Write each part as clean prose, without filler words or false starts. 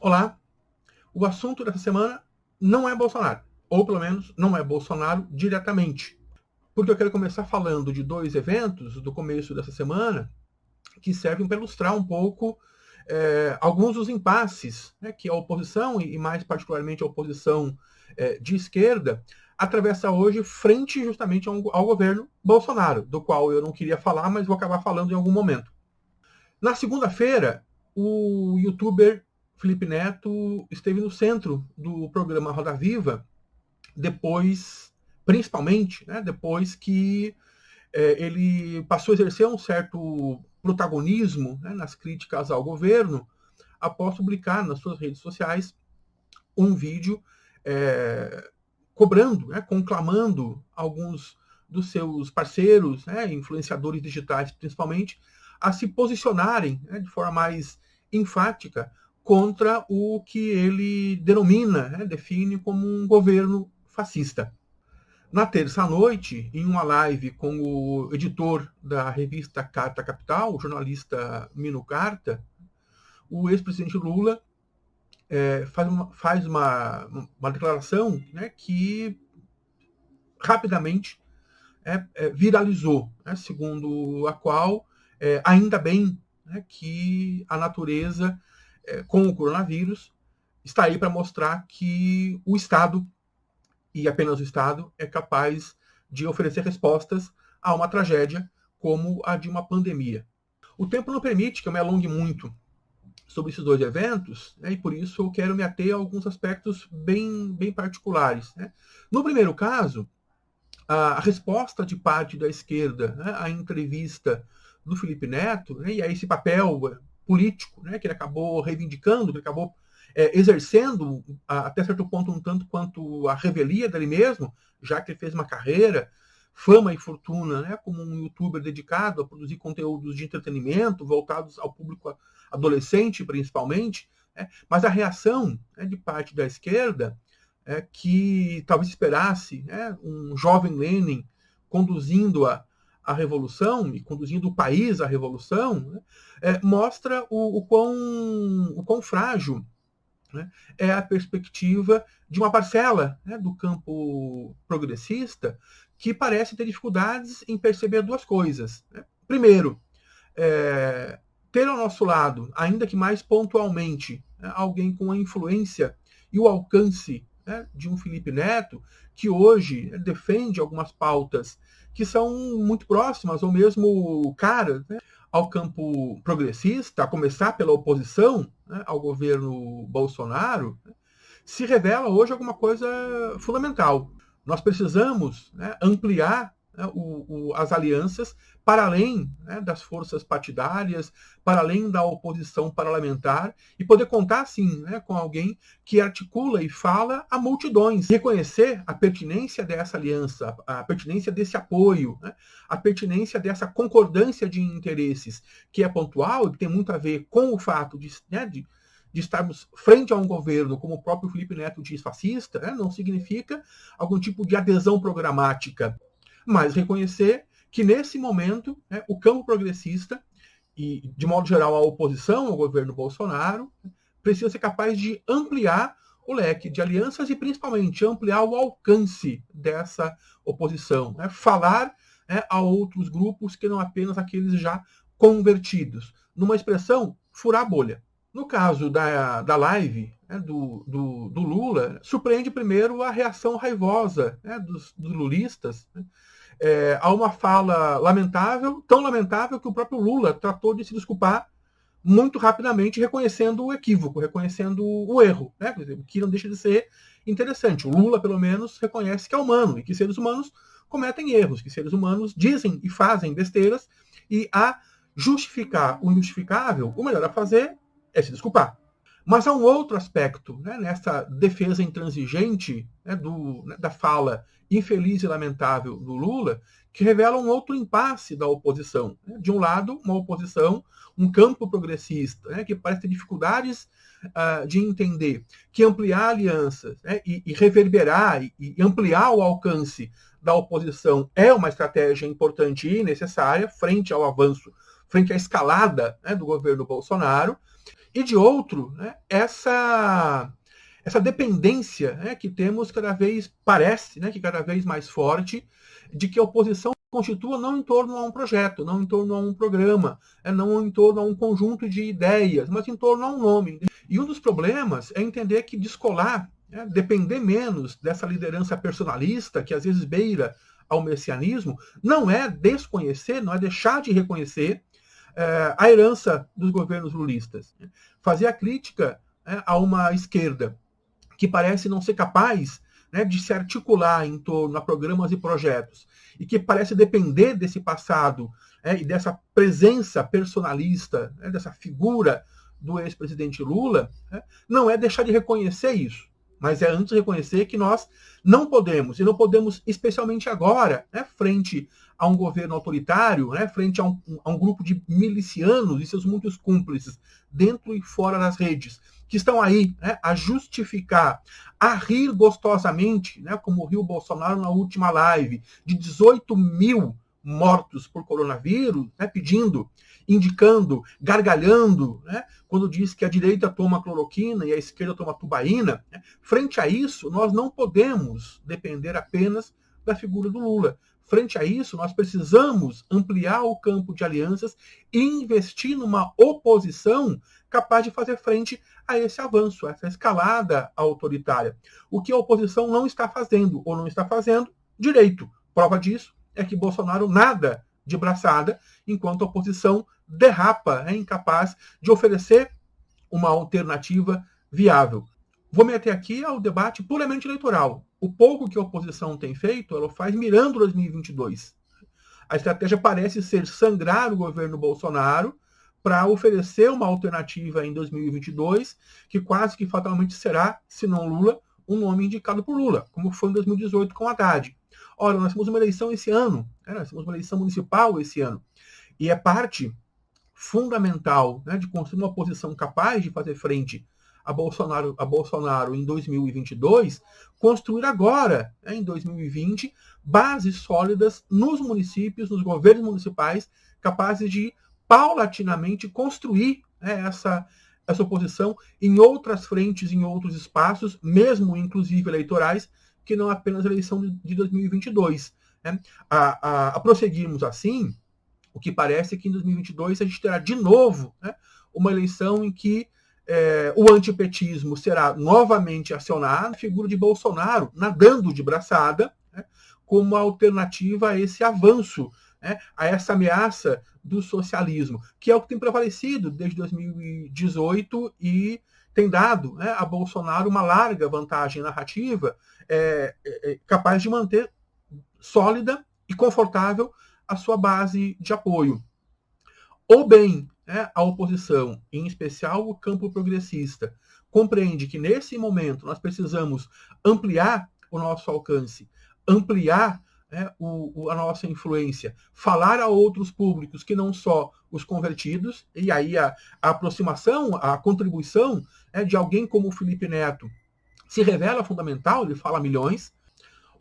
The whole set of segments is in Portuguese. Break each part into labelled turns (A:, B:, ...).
A: Olá, o assunto dessa semana não é Bolsonaro, ou pelo menos não é Bolsonaro diretamente, porque eu quero começar falando de dois eventos do começo dessa semana que servem para ilustrar um pouco alguns dos impasses, né, que a oposição, e mais particularmente a oposição de esquerda, atravessa hoje frente justamente ao governo Bolsonaro, do qual eu não queria falar, mas vou acabar falando em algum momento. Na segunda-feira, o youtuber Felipe Neto esteve no centro do programa Roda Viva, principalmente, né, depois que ele passou a exercer um certo protagonismo, né, nas críticas ao governo, após publicar nas suas redes sociais um vídeo cobrando, né, conclamando alguns dos seus parceiros, né, influenciadores digitais principalmente, a se posicionarem, né, de forma mais enfática contra o que ele denomina, né, define como um governo fascista. Na terça-noite, em uma live com o editor da revista Carta Capital, o jornalista Mino Carta, o ex-presidente Lula faz uma declaração, né, que rapidamente viralizou, né, segundo a qual, ainda bem, né, que a natureza, com o coronavírus, está aí para mostrar que o Estado, e apenas o Estado, é capaz de oferecer respostas a uma tragédia como a de uma pandemia. O tempo não permite que eu me alongue muito sobre esses dois eventos, né, e por isso eu quero me ater a alguns aspectos bem particulares, né. No primeiro caso, a resposta de parte da esquerda, né, à entrevista do Felipe Neto, né, e a esse papel político, né, que ele acabou reivindicando, que ele acabou exercendo até certo ponto um tanto quanto a revelia dele mesmo, já que ele fez uma carreira, fama e fortuna, né, como um youtuber dedicado a produzir conteúdos de entretenimento voltados ao público adolescente, principalmente, né, mas a reação, né, de parte da esquerda, que talvez esperasse, né, um jovem Lenin conduzindo a revolução e conduzindo o país à revolução, né, mostra o quão frágil, né, é a perspectiva de uma parcela, né, do campo progressista que parece ter dificuldades em perceber duas coisas, né. Primeiro, ter ao nosso lado, ainda que mais pontualmente, né, alguém com a influência e o alcance, né, de um Felipe Neto, que hoje defende algumas pautas que são muito próximas ou mesmo caras, né, ao campo progressista, a começar pela oposição, né, ao governo Bolsonaro, né, se revela hoje alguma coisa fundamental. Nós precisamos, né, ampliar, né, as alianças para além, né, das forças partidárias, para além da oposição parlamentar, e poder contar, sim, né, com alguém que articula e fala a multidões. Reconhecer a pertinência dessa aliança, a pertinência desse apoio, né, a pertinência dessa concordância de interesses, que é pontual e que tem muito a ver com o fato de estarmos frente a um governo, como o próprio Felipe Neto diz, fascista, né, não significa algum tipo de adesão programática, mas reconhecer que, nesse momento, né, o campo progressista e, de modo geral, a oposição ao governo Bolsonaro precisa ser capaz de ampliar o leque de alianças e, principalmente, ampliar o alcance dessa oposição, né, falar, né, a outros grupos que não apenas aqueles já convertidos. Numa expressão, furar a bolha. No caso da live, né, do Lula, surpreende primeiro a reação raivosa, né, dos lulistas, né, há uma fala lamentável, tão lamentável que o próprio Lula tratou de se desculpar muito rapidamente, reconhecendo o equívoco, reconhecendo o erro, né, o que não deixa de ser interessante. O Lula, pelo menos, reconhece que é humano e que seres humanos cometem erros, que seres humanos dizem e fazem besteiras, e a justificar o injustificável, o melhor a fazer é se desculpar. Mas há um outro aspecto, né, nessa defesa intransigente, né, da fala infeliz e lamentável do Lula, que revela um outro impasse da oposição. Né? De um lado, uma oposição, um campo progressista, né, que parece ter dificuldades de entender que ampliar alianças, né, e reverberar e ampliar o alcance da oposição é uma estratégia importante e necessária frente ao avanço, frente à escalada, né, do governo Bolsonaro, e de outro, né, essa dependência, né, que temos cada vez, parece, né, que cada vez mais forte, de que a oposição constitua não em torno a um projeto, não em torno a um programa, não em torno a um conjunto de ideias, mas em torno a um nome. E um dos problemas é entender que descolar, depender menos dessa liderança personalista, que às vezes beira ao messianismo, não é desconhecer, não é deixar de reconhecer a herança dos governos lulistas. Fazer a crítica a uma esquerda que parece não ser capaz, né, de se articular em torno a programas e projetos, e que parece depender desse passado, e dessa presença personalista, dessa figura do ex-presidente Lula, não é deixar de reconhecer isso, mas é antes reconhecer que nós não podemos, e não podemos especialmente agora, frente a um governo autoritário, frente a um grupo de milicianos e seus muitos cúmplices, dentro e fora das redes, que estão aí a justificar, a rir gostosamente, como riu Bolsonaro na última live, de 18 mil mortos por coronavírus, pedindo, indicando, gargalhando, quando diz que a direita toma cloroquina e a esquerda toma tubaína. Frente a isso, nós não podemos depender apenas da figura do Lula. Frente a isso, nós precisamos ampliar o campo de alianças e investir numa oposição capaz de fazer frente a esse avanço, a essa escalada autoritária. O que a oposição não está fazendo, ou não está fazendo direito. Prova disso é que Bolsonaro nada de braçada, enquanto a oposição derrapa, é incapaz de oferecer uma alternativa viável. Vou meter aqui ao debate puramente eleitoral. O pouco que a oposição tem feito, ela faz mirando 2022. A estratégia parece ser sangrar o governo Bolsonaro para oferecer uma alternativa em 2022, que quase que fatalmente será, se não Lula, um nome indicado por Lula, como foi em 2018 com Haddad. Ora, nós temos uma eleição esse ano, nós temos uma eleição municipal esse ano, e é parte fundamental, de construir uma oposição capaz de fazer frente a Bolsonaro em 2022, construir agora, em 2020, bases sólidas nos municípios, nos governos municipais, capazes de paulatinamente construir essa oposição em outras frentes, em outros espaços, mesmo inclusive eleitorais, que não apenas a eleição de 2022. A prosseguirmos assim, o que parece é que em 2022 a gente terá de novo uma eleição em que o antipetismo será novamente acionado, figura de Bolsonaro nadando de braçada, como alternativa a esse avanço, a essa ameaça do socialismo, que é o que tem prevalecido desde 2018 e tem dado a Bolsonaro uma larga vantagem narrativa, capaz de manter sólida e confortável a sua base de apoio. Ou bem, a oposição, em especial o campo progressista, compreende que nesse momento nós precisamos ampliar o nosso alcance, ampliar a nossa influência, falar a outros públicos que não só os convertidos, e aí a aproximação, a contribuição de alguém como o Felipe Neto se revela fundamental, ele fala milhões.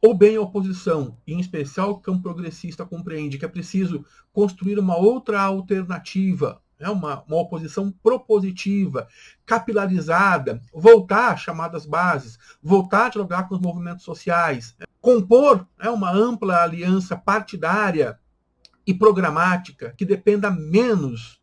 A: Ou bem a oposição, em especial o campo progressista, compreende que é preciso construir uma outra alternativa, uma oposição propositiva, capilarizada, voltar às chamadas bases, voltar a dialogar com os movimentos sociais, compor uma ampla aliança partidária e programática que dependa menos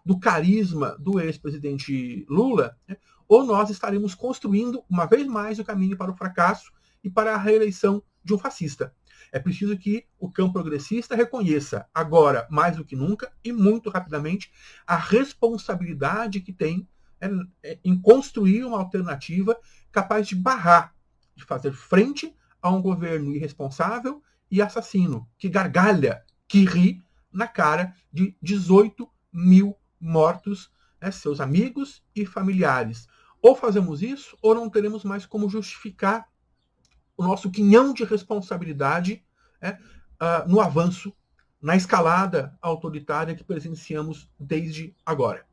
A: do carisma do ex-presidente Lula, ou nós estaremos construindo, uma vez mais, o caminho para o fracasso e para a reeleição de um fascista. É preciso que o campo progressista reconheça, agora, mais do que nunca, e muito rapidamente, a responsabilidade que tem em construir uma alternativa capaz de barrar, de fazer frente a um governo irresponsável e assassino, que gargalha, que ri na cara de 18 mil mortos, seus amigos e familiares. Ou fazemos isso, ou não teremos mais como justificar o nosso quinhão de responsabilidade no avanço, na escalada autoritária que presenciamos desde agora.